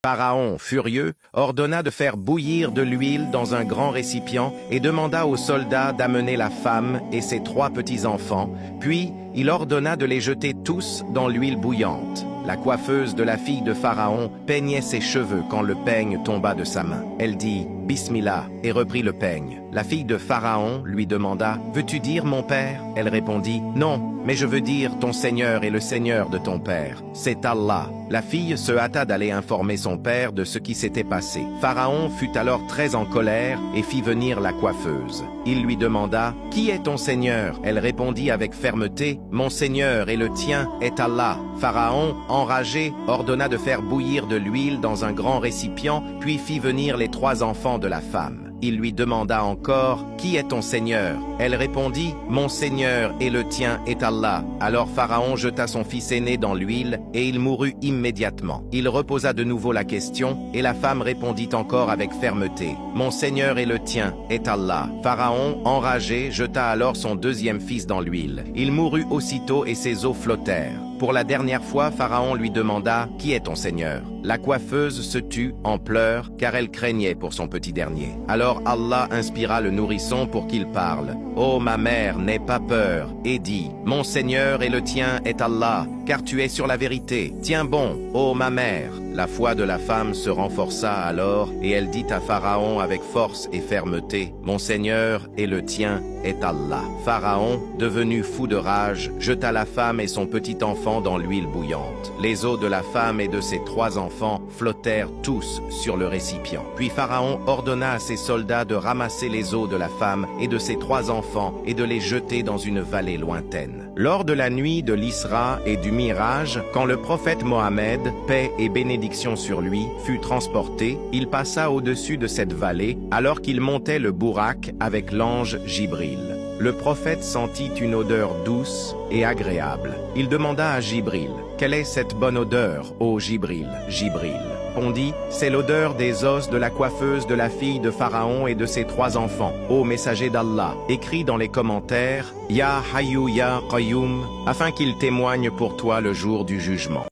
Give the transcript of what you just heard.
Pharaon, furieux, ordonna de faire bouillir de l'huile dans un grand récipient et demanda aux soldats d'amener la femme et ses 3 petits-enfants, puis il ordonna de les jeter tous dans l'huile bouillante. La coiffeuse de la fille de Pharaon peignait ses cheveux quand le peigne tomba de sa main. Elle dit « Bismillah » et reprit le peigne. La fille de Pharaon lui demanda « Veux-tu dire mon père ?» Elle répondit « Non, mais je veux dire ton Seigneur et le Seigneur de ton père. C'est Allah. » La fille se hâta d'aller informer son père de ce qui s'était passé. Pharaon fut alors très en colère et fit venir la coiffeuse. Il lui demanda « Qui est ton Seigneur ?» Elle répondit avec fermeté « Mon Seigneur et le tien est Allah. » Pharaon, enragé, ordonna de faire bouillir de l'huile dans un grand récipient, puis fit venir les 3 enfants de la femme. Il lui demanda encore « Qui est ton Seigneur ?» Elle répondit « Mon Seigneur et le tien est Allah. » Alors Pharaon jeta son fils aîné dans l'huile et il mourut immédiatement. Il reposa de nouveau la question et la femme répondit encore avec fermeté « Mon Seigneur et le tien est Allah. » Pharaon, enragé, jeta alors son 2e fils dans l'huile. Il mourut aussitôt et ses os flottèrent. Pour la dernière fois, Pharaon lui demanda « Qui est ton Seigneur ?» La coiffeuse se tut en pleurs car elle craignait pour son petit dernier. Alors Allah inspira le nourrisson pour qu'il parle. « Ô ma mère, n'aie pas peur, et dis « Mon Seigneur et le tien est Allah, car tu es sur la vérité. Tiens bon, ô ma mère !» La foi de la femme se renforça alors et elle dit à Pharaon avec force et fermeté « Mon Seigneur et le tien est Allah. » Pharaon, devenu fou de rage, jeta la femme et son petit enfant dans l'huile bouillante. Les os de la femme et de ses 3 enfants flottèrent tous sur le récipient. Puis Pharaon ordonna à ses soldats de ramasser les os de la femme et de ses 3 enfants et de les jeter dans une vallée lointaine. Lors de la nuit de l'Isra et du Mirage, quand le prophète Mohammed, paix et bénédiction sur lui, fut transporté, il passa au-dessus de cette vallée alors qu'il montait le Bourak avec l'ange Jibril. Le prophète sentit une odeur douce et agréable. Il demanda à Jibril « Quelle est cette bonne odeur, ô Jibril ?» Jibril répondit « C'est l'odeur des os de la coiffeuse de la fille de Pharaon et de ses 3 enfants. Ô messager d'Allah, écris dans les commentaires « Ya Hayyu Ya Qayyum » afin qu'il témoigne pour toi le jour du jugement.